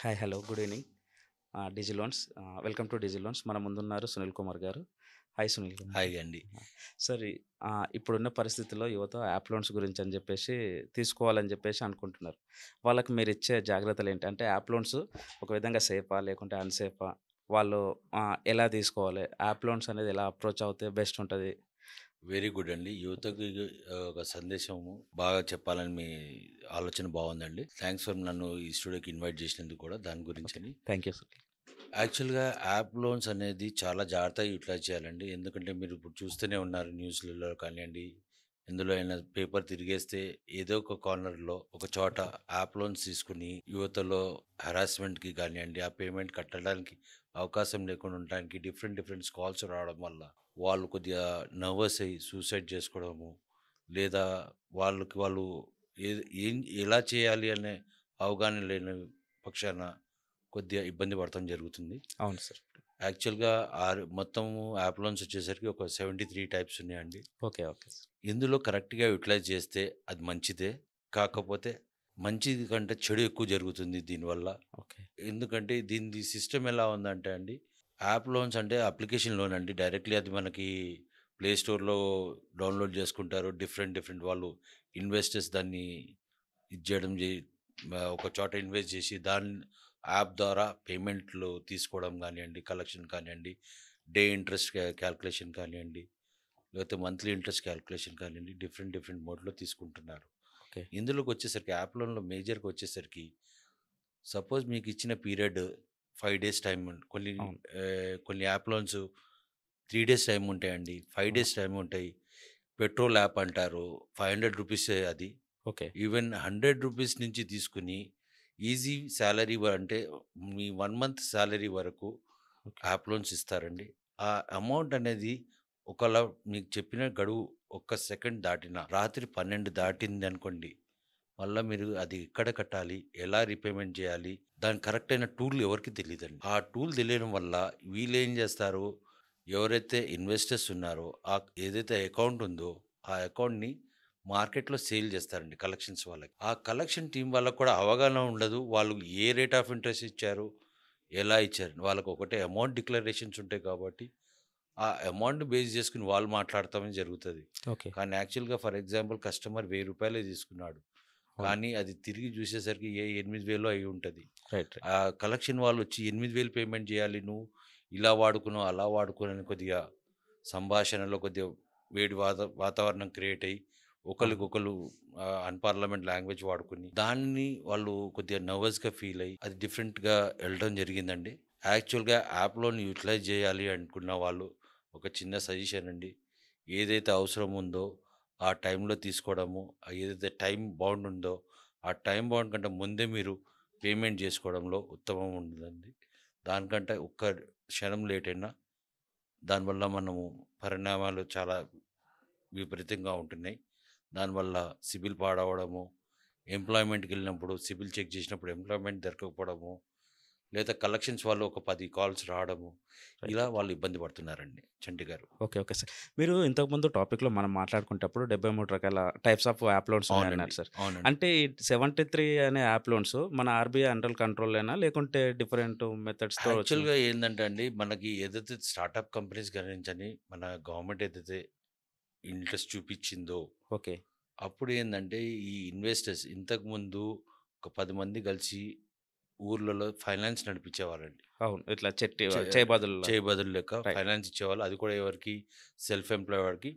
Hi. Hello. Good evening. DigiLoans. Welcome to DigiLoans. మన ముందున్నారు సునీల్ కుమార్ గారు. హాయ్ సునీల్ కుమార్ హాయ్ గారు. అండి. సార్ ఇప్పుడున్న పరిస్థితుల్లో యువత యాప్ లోన్స్ గురించి అని చెప్పేసి తీసుకోవాలని చెప్పేసి అనుకుంటున్నారు. వాళ్ళకి మీరిచ్చే జాగ్రత్తలేంటి? అంటే యాప్ లోన్స్ ఒక విధంగా సేఫా? లేకుంటే అన్‌సేఫా? వాళ్ళు ఎలా తీసుకోవాలి? యాప్ లోన్స్ అనేది ఎలా అప్రోచ్ అవుతే బెస్ట్ ఉంటది? వెరీ గుడ్ అండి. ఓకే. యువతకి ఒక సందేశము బాగా చెప్పాలని మీ ఆలోచన బావుందండి. థాంక్స్ ఫర్ నన్ను ఈ స్టూడియోకి ఇన్వైట్ చేసినందుకు కూడా దాని ఓకే. గురించని. Thank you sir. యాక్చువల్‌గా యాప్ లోన్స్ అనేది చాలా జాగ్రత్తగా యుటిలైజ్ చేయాలండి. ఎందుకంటే మీరు ఇప్పుడు చూస్తూనే ఉన్నారు న్యూస్‌లలో కానియండి, ఎందులో అయినా పేపర్ తిరిగేస్తే ఏదో ఒక కార్నర్‌లో ఒక చోట ఓకే. యాప్ లోన్స్ తీసుకొని యువతలో హరాస్మెంట్‌కి కానియండి, ఆ పేమెంట్ కట్టడానికి అవకాశం లేకుండా ఉండడానికి డిఫరెంట్ డిఫరెంట్ కాల్స్ రావడం వల్ల వాళ్ళు కొద్దిగా నర్వస్ అయ్యి సూసైడ్ చేసుకోవడము, లేదా వాళ్ళకి వాళ్ళు ఏ ఏం ఎలా చేయాలి అనే అవగాహన లేని పక్షాన కొద్దిగా ఇబ్బంది పడటం జరుగుతుంది. అవును సార్. యాక్చువల్‌గా మొత్తము యాప్ లోన్స్ వచ్చేసరికి ఒక 73 టైప్స్ ఉన్నాయండి. ఓకే. Okay sir. ఇందులో కరెక్ట్‌గా యుటిలైజ్ చేస్తే అది మంచిదే. కాకపోతే మంచిది కంటే చెడు ఎక్కువ జరుగుతుంది దీనివల్ల. ఓకే. ఎందుకంటే దీనిది సిస్టమ్ ఎలా ఉందంటే అండి, యాప్ లోన్స్ అంటే అప్లికేషన్ లోన్ అండి. డైరెక్ట్‌లీ అది మనకి ప్లే స్టోర్‌లో డౌన్‌లోడ్ చేసుకుంటారు. డిఫరెంట్ డిఫరెంట్ వాళ్ళు ఇన్వెస్టర్స్ దాన్ని ఇది చేయడం ఒక చోట ఇన్వెస్ట్ చేసి యాప్ ద్వారా పేమెంట్లు తీసుకోవడం కానియండి, కలెక్షన్ కానియండి, డే ఇంట్రెస్ట్ క్యాల్కులేషన్ కానియండి, లేకపోతే మంత్లీ ఇంట్రెస్ట్ క్యాల్కులేషన్ కానియండి, డిఫరెంట్ డిఫరెంట్ మోడ్‌లో తీసుకుంటున్నారు. ఓకే. ఇందులోకొచ్చేసరికి యాప్ లోన్‌లో మేజర్‌గా వచ్చేసరికి సపోజ్ మీకిచ్చిన పీరియడ్ 5 డేస్ టైమ్ అవును. కొన్ని యాప్ లోన్స్ 3 డేస్ టైమ్ ఉంటాయండి. 5 అవును. డేస్ టైమ్ ఉంటాయి. పెట్రోల్ యాప్ అంటారు. ₹500 అది. ఓకే. ఈవెన్ ₹100 నుంచి తీసుకొని ఈజీ సాలరీ అంటే మీ 1 మంత్ సాలరీ వరకు ఓకే. యాప్ లోన్స్ ఇస్తారండి. ఆ అమౌంట్ అనేది ఒకళ మీకు చెప్పిన గడువు ఒక్క సెకండ్ దాటిన రాత్రి 12 దాటిందనుకోండి, మళ్ళా మీరు అది ఎక్కడ కట్టాలి? ఎలా రీపేమెంట్ చేయాలి? దానికి కరెక్ట్ అయిన టూల్ ఎవరికీ తెలీదండి. ఆ టూల్ తెలియడం వల్ల వీళ్ళేం చేస్తారు? ఎవరైతే ఇన్వెస్టర్స్ ఉన్నారో ఏదైతే అకౌంట్ ఉందో, ఆ అకౌంట్‌ని మార్కెట్‌లో సేల్ చేస్తారండి కలెక్షన్స్ వాళ్ళకి. ఆ కలెక్షన్ టీమ్ వాళ్ళకి కూడా అవగాహన ఉండదు. వాళ్ళు ఏ రేట్ ఆఫ్ ఇంట్రెస్ట్ ఇచ్చారు? ఎలా ఇచ్చారు? వాళ్ళకి ఒకటే అమౌంట్ డిక్లరేషన్స్ ఉంటాయి కాబట్టి, ఆ అమౌంట్‌ని బేస్ చేసుకొని వాళ్ళు మాట్లాడటమే జరుగుతది. ఓకే. కానీ యాక్చువల్‌గా ఫర్ ఎగ్జాంపుల్ కస్టమర్ రూ. 1000 తీసుకున్నాడు. అవును. కానీ అది తిరిగి చూసేసరికి 8,000 అయ్యుంటది. రైట్. రైట్. కలెక్షన్ వాళ్ళొచ్చి 8,000 పేమెంట్ చేయాలి. నువ్వు ఇలా వాడుకున్నావు, అలా వాడుకున్నావు అని కొద్దిగా సంభాషణలో కొద్దిగా వేడి వాతావరణం క్రియేట్ అయ్యి, అవును. ఒకళ్ళకొకళ్ళు అన్‌పార్లమెంట్ లాంగ్వేజ్ వాడుకొని, దాన్ని వాళ్ళు కొద్దిగా నర్వస్‌గా ఫీల్ అయ్యి, అది డిఫరెంట్‌గా ఎళ్ళడం జరిగిందండి. యాక్చువల్‌గా యాప్‌లోని యుటిలైజ్ చేయాలి అనుకున్న వాళ్ళు ఒక చిన్న సజెషన్ అండి. ఏదైతే అవసరం ఉందో ఆ టైంలో తీసుకోవడము, ఏదైతే టైం బౌండ్ ఉందో, ఆ టైం బౌండ్ కంటే ముందే మీరు పేమెంట్ చేసుకోవడంలో ఉత్తమం ఉంటుందండి. దానికంటే ఒక్క క్షణం లేట్ అయినా దానివల్ల మనము పరిణామాలు చాలా విపరీతంగా ఉంటున్నాయి. దానివల్ల సిబిల్ పాడవడము, ఎంప్లాయ్‌మెంట్‌కెళ్ళినప్పుడు సిబిల్ చెక్ చేసినప్పుడు ఎంప్లాయ్‌మెంట్ దొరకకపోవడము, లేదా కలెక్షన్స్ వాళ్ళు ఒక 10 కాల్స్ రావడము, రైట్. ఇలా రైట్. వాళ్ళు ఇబ్బంది పడుతున్నారండి చంటి గారు. ఓకే. Okay sir. మీరు ఇంతకుముందు టాపిక్‌లో మనం మాట్లాడుకునేటప్పుడు 73 రకాల టైప్స్ ఆఫ్ యాప్ లోన్స్ అవునండి. ఉన్నాయన్నారు సార్. అవునండి. అంటే ఈ 73 అనే యాప్ లోన్స్ మన ఆర్‌బీఐ అండర్ కంట్రోల్‌లోనా? లేకుంటే డిఫరెంట్ మెథడ్స్‌తో వచ్చినాయా? యాక్చువల్‌గా ఏందంటే అండి, మనకి ఏదైతే స్టార్టప్ కంపెనీస్ గురించని మన గవర్నమెంట్ ఏదైతే ఇంట్రెస్ట్ చూపిచ్చిందో, ఓకే. అప్పుడు ఏందంటే ఈ ఇన్వెస్టర్స్ ఇంతకుముందు ఒక 10 మంది కలిసి ఊర్లలో ఫైనాన్స్ నడిపించేవాళ్ళండి. అవును. ఇట్లా చే చేయబదులులాగా. చేయబదులు లెక్క రైట్. ఫైనాన్స్ ఇచ్చేవాళ్ళు. అది కూడా ఎవరికి సెల్ఫ్ ఎంప్లాయ్ వాడికి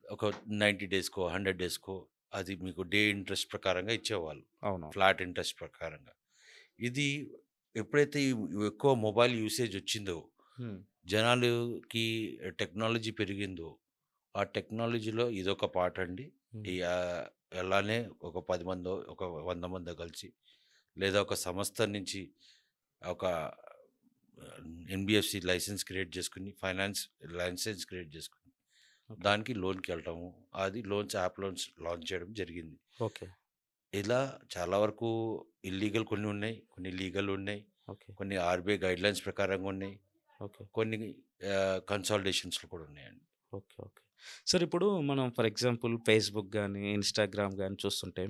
ఒక 90 డేస్‌కో, 100 డేస్‌కో అది మీకు డే ఇంట్రెస్ట్ ప్రకారంగా ఇచ్చేవాళ్ళు. అవునవును. ఫ్లాట్ ఇంట్రెస్ట్ ప్రకారంగా. ఇది ఎప్పుడైతే ఎక్కువ మొబైల్ యూసేజ్ వచ్చిందో, హ్మ్. జనాలుకి టెక్నాలజీ పెరిగిందో, ఆ టెక్నాలజీలో ఇదొక పార్ట్ అండి. హ్మ్. ఈ అలానే ఒక 10 మందో, ఒక 100 మందో కలిసి లేదా ఒక సంస్థ నుంచి ఒక ఎన్‌బీఎఫ్‌సి లైసెన్స్ క్రియేట్ చేసుకొని, ఫైనాన్స్ లైసెన్స్ క్రియేట్ చేసుకొని, ఓకే. దానికి లోన్‌కెళ్ళటము. అది యాప్ లోన్స్ లాంచ్ చేయడం జరిగింది. ఓకే. ఇలా చాలా వరకు ఇల్లీగల్ కొన్ని ఉన్నాయి. కొన్ని లీగల్ ఉన్నాయి. ఓకే. కొన్ని ఆర్‌బీఐ గైడ్‌లైన్స్ ప్రకారంగా ఉన్నాయి. ఓకే. కొన్ని కన్సాలిడేషన్స్‌లో కూడా ఉన్నాయండి. ఓకే. ఓకే. సార్ ఇప్పుడు మనం ఫర్ ఎగ్జాంపుల్ ఫేస్‌బుక్ గాని, ఇన్‌స్టాగ్రామ్ గాని చూస్తుంటే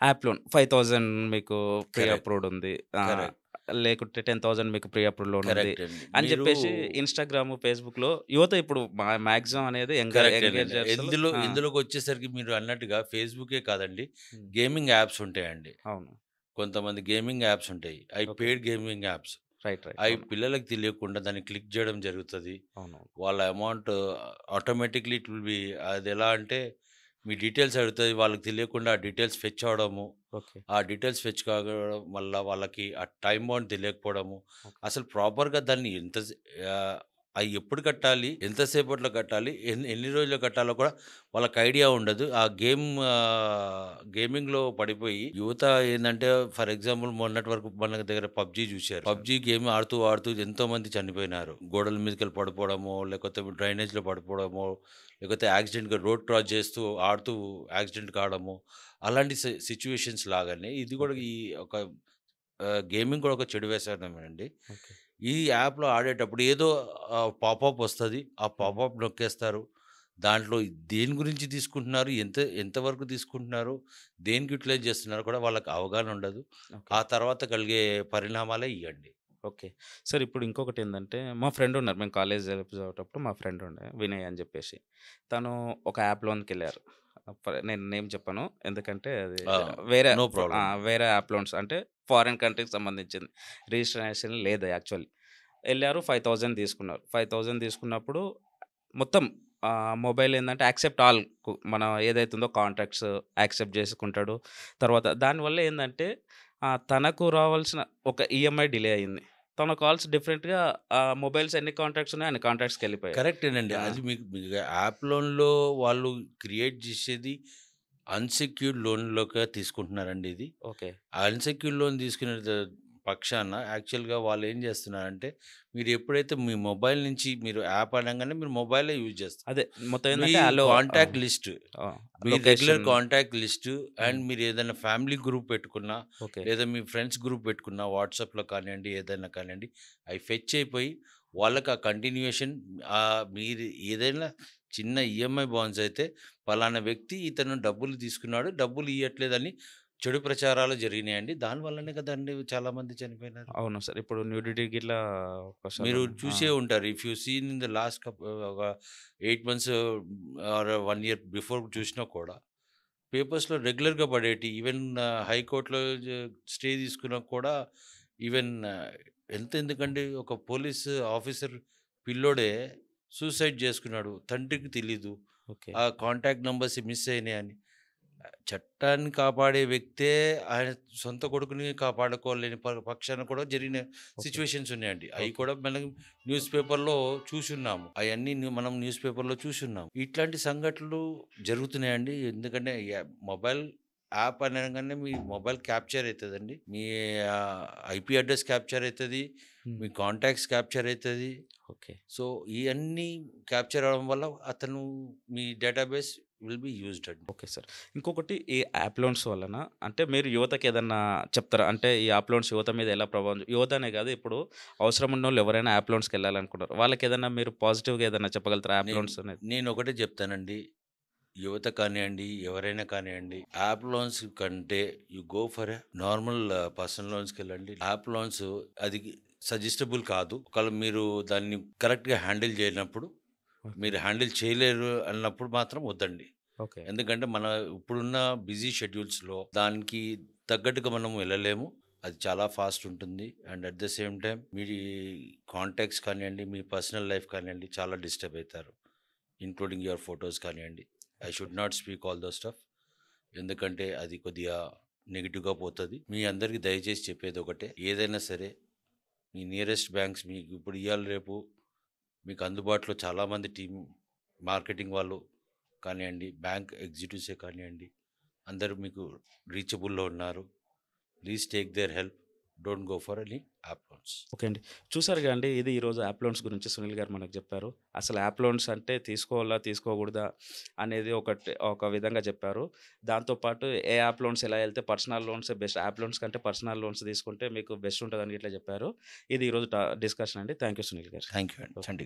యాప్ లోన్ 5000 మీకు ప్రీ కరెక్ట్. అప్రూవ్డ్ ఉంది. కరెక్ట్. లేకుంటే 10,000 మీకు ప్రీ అప్రూవ్డ్ లోన్ ఉంది కరెక్ట్ అండి. అని మీరు చెప్పేసి ఇన్‌స్టాగ్రామ్, ఫేస్‌బుక్‌లో యువత ఇప్పుడు మాక్సిమం అనేది కరెక్టేనండి. ఎంగేజర్స్‌లో ఆ! ఇందులోకొచ్చేసరికి మీరు అన్నట్టుగా ఫేస్‌బుకే కాదండి. హ్మ్. గేమింగ్ యాప్స్ ఉంటాయండి. అవును. కొంతమంది గేమింగ్ యాప్స్ ఉంటాయి. అయి okay. Paid gaming apps. Right. Right. అయి అవును. పిల్లలకి తెలియకుండా దాన్ని క్లిక్ జేయడం జరుగుతది. అవునవును. వాళ్ళ amount automatically it will be అదెలా అంటే మీ డీటెయిల్స్ అడుగుతది. వాళ్ళకి తెలియకుండా ఆ డీటెయిల్స్ ఫెచ్ అవ్వడము. ఓకే. ఆ డీటెయిల్స్ ఫెచ్ కావడం వల్ల వాళ్ళకి ఆ టైమ్ బౌండ్ తెలియకపోవడము. ఓకే. అసలు ప్రాపర్‌గా దాన్ని అయి ఎప్పుడు కట్టాలి? ఎంత సేపట్లో కట్టాలి? ఎన్ని రోజుల్లో కట్టాలో కూడా వాళ్ళకి ఐడియా ఉండదు. ఆ గేమింగ్‌లో పడిపోయి యువత ఏందంటే ఫర్ ఎగ్జాంపుల్ మొన్నటి వరకు మన దగ్గర పబ్‌జీ చూసారు. పబ్‌జీ గేమ్ ఆడుతూ, ఆడుతూ ఎంతోమంది చనిపోయినారు. గోడల మీదకెళ్ళి పడిపోవడమో, లేకపోతే డ్రైనేజ్‌లో పడిపోవడమో, లేకపోతే యాక్సిడెంట్‌గా రోడ్ క్రాస్ చేస్తూ ఆడుతూ యాక్సిడెంట్ కావడము. అలాంటి సిట్యుయేషన్స్ లాగానే ఇది కూడా ఓకే. ఈ ఒక గేమింగ్ కూడా ఒక చెడు వ్యసనమేనండి. ఓకే. ఈ యాప్‌లో ఆడేటప్పుడు ఏదో పాపప్ వస్తది. ఆ హ్మ్. పాపప్ నొక్కేస్తారు. దాంట్లో దేని గురించి తీసుకుంటున్నారు? ఎంతవరకు తీసుకుంటున్నారు? దేనికి యుటిలైజ్ చేస్తున్నారో కూడా వాళ్ళకి అవగాహన ఉండదు. ఓకే. ఆ తర్వాత కలిగే పరిణామాలే ఇయ్యండి. ఓకే. సార్ ఇప్పుడు ఇంకొకటేందంటే, మా ఫ్రెండ్ ఉన్నారు. మేము కాలేజ్ చదివేటప్పుడు మా ఫ్రెండ్ ఉండే వినయ్ అని జెప్పేసి. తను ఒక యాప్ లోన్‌కెళ్లారు. నేను నేమ్ చెప్పను. ఎందుకంటే అది ఆ! వేరే నో ప్రాబ్లమ్. వేరే యాప్ లోన్స్ అంటే ఫారిన్ కంట్రీకి సంబంధించింది. రిజిస్ట్రేషన్ లేదు యాక్చువల్లీ. ఎళ్లారు 5,000 తీసుకున్నారు. 5,000 తీసుకున్నప్పుడు మొత్తం మొబైల్ ఏందంటే యాక్సెప్ట్ ఆల్ మన ఏదైతే ఉందో కాంటాక్ట్స్ యాక్సెప్ట్ చేసుకుంటాడు. తర్వాత దానివల్ల ఏందంటే తనకు రావాల్సిన ఒక ఈఎంఐ డిలే అయింది. తన కాల్స్ డిఫరెంట్‌గా మొబైల్స్ ఎన్ని కాంటాక్ట్స్ ఉన్నాయో అన్ని కాంటాక్ట్స్‌కెళ్ళిపోయాయి. కరెక్టేనండి. ఆ! అది మీకు యాప్ లోన్‌లో వాళ్ళు క్రియేట్ జేసేది అన్‌సెక్యూర్డ్ లోన్‌లోకే తీసుకుంటున్నారండి ఇది. ఓకే. ఆ అన్‌సెక్యూర్డ్ లోన్ తీసుకునే పక్షాన యాక్చువల్‌గా వాళ్ళేం జేస్తున్నారంటే, మీరు ఎప్పుడైతే మీ మొబైల్ నుంచి మీరు యాప్ అనంగానే మీరు మొబైలే యూజ్ చేస్తారు. అదే మొత్తం మీ ఏందంటే ఆళ్ళు కాంటాక్ట్ లిస్ట్, ఆ! మీ regular location contact list and hmm. మీరేదైనా ఫ్యామిలీ గ్రూప్ పెట్టుకున్నా, ఓకే. లేదా మీ ఫ్రెండ్స్ గ్రూప్ పెట్టుకున్నా వాట్సాప్‌లో కానియండి, ఏదైనా కానియండి, అయి ఫెచ్ అయిపోయి వాళ్ళకి ఆ కంటిన్యూయేషన్ మీరు ఏదైనా చిన్న ఈఎంఐ బౌన్స్ అయితే పలానా వ్యక్తి ఇతను డబ్బులు తీసుకున్నాడు, డబ్బులు ఇయ్యట్లేదని చెడు ప్రచారాలు జరిగినాయండి. దాని వల్లనే కదండీ చాలామంది చనిపోయినారు. అవును సార్. ఇప్పుడు న్యూడిటీ గిట్లా మీరు ఒక్కసారి ఆ! చూసే ఉంటారు. If you seen in the last ఒక 8 మంత్స్ ఆర్ 1 ఇయర్ బిఫోర్ చూసినా కూడా పేపర్స్‌లో రెగ్యులర్‌గా పడేటియి. ఈవెన్ హైకోర్ట్‌లో స్టే తీసుకున్నా కూడా ఈవెన్ ఎంతెందుకండి ఒక పోలీస్ ఆఫీసర్ పిల్లోడే సూసైడ్ చేసుకున్నాడు. తండ్రికి తెలీదు. ఓకే. ఆ కాంటాక్ట్ నంబర్స్ మిస్ అయినాయని. చట్టాన్ని కాపాడే వ్యక్తే ఆయన సొంత కొడుకుని కాపాడుకోలేని పక్షాన కూడా జరిగిన ఓకే. సిట్యుయేషన్స్ ఉన్నాయండి. అయి ఓకే. కూడా మనం న్యూస్ పేపర్‌లో చూసున్నాము. అయన్నీ మనం న్యూస్ పేపర్‌లో చూసున్నాం. ఇట్లాంటి సంఘటనలు జరుగుతున్నాయండి. ఎందుకంటే మొబైల్ యాప్ అనంగానే మీ మొబైల్ క్యాప్చర్ అయితదండి. మీ ఐపీ అడ్రెస్ క్యాప్చర్ అయితది. హ్మ్. మీ కాంటాక్ట్స్ క్యాప్చర్ అయితది. ఓకే. సో, ఇయన్నీ క్యాప్చర్ అవ్వడం వల్ల అతను మీ డేటాబేస్ విల్ బి యూజ్డ్ అండి. Okay sir. ఇంకొకటి ఈ యాప్ లోన్స్ వలన అంటే మీరు యువతకేదన్నా చెప్తారా? అంటే ఈ యాప్ లోన్స్ యువత మీద ఎలా ప్రభావం యువత అనే కాదు ఇప్పుడు అవసరం ఉన్నోళ్ళు ఎవరైనా యాప్ లోన్స్‌కెళ్ళాలనుకుంటారు. వాళ్ళకేదన్నా మీరు పాజిటివ్‌గా ఏదన్నా చెప్పగలుగుతారా యాప్ నేను లోన్స్ అనేది? నేనొకటే చెప్తానండి. యువత కానియండి, ఎవరైనా కానియండి, యాప్ లోన్స్ కంటే you go for a normal personal లోన్స్‌కెళ్ళండి. యాప్ లోన్స్ అది సజెస్టబుల్ కాదు. ఒకవేళ మీరు దాన్ని కరెక్ట్‌గా హ్యాండిల్ చేయనప్పుడు, ఓకే. మీరు హ్యాండిల్ చేయలేరు అన్నప్పుడు మాత్రం వద్దండి. ఓకే. ఎందుకంటే మన ఇప్పుడున్న బిజీ షెడ్యూల్స్‌లో దానికి తగ్గట్టుగా మనం వెళ్ళలేము. అది చాలా ఫాస్ట్ ఉంటుంది. And at the same time me contacts కానియండి, మీ పర్సనల్ లైఫ్ కానియండి చాలా డిస్టర్బ్ అయితారు. ఇంక్లూడింగ్ యువర్ ఫోటోస్ కానియండి. I okay. Should not speak all those stuff. ఎందుకంటే అది కొద్దిగా నెగెటివ్‌గా పోతది. మీ అందరికి దయచేసి చెప్పేదొకటే. ఏదైనా సరే మీ నియరెస్ట్ బ్యాంక్స్ మీకు ఇప్పుడు ఇయాల రేపు మీకు అందుబాటులో చాలామంది మార్కెటింగ్ వాళ్ళు కానియండి, బ్యాంక్ ఎగ్జిక్యూటివ్సే కానియండి, అందరూ మీకు రీచబుల్‌లో ఉన్నారు. Please take their help. Don't go for any app loans. Okay అండి. చూసారుగా అండి ఇది ఈరోజు యాప్ లోన్స్ గురించి సునీల్ గారు మనకు చెప్పారు. అసలు యాప్ లోన్స్ అంటే తీసుకోవాలా? తీసుకోకూడదా? అనేది ఒక విధంగా చెప్పారు. దాంతో పాటు ఏ యాప్ లోన్స్ ఎలా ఎళ్తే పర్సనల్ లోన్సే బెస్ట్. యాప్ లోన్స్ కంటే పర్సనల్ లోన్స్ తీసుకుంటే మీకు బెస్ట్ ఉంటదని ఇట్లా చెప్పారు. ఇది ఈరోజు డిస్కషన్ అండి. థాంక్ యూ సునీల్ గారు. థాంక్ యూ అండి. ఓకే. చండి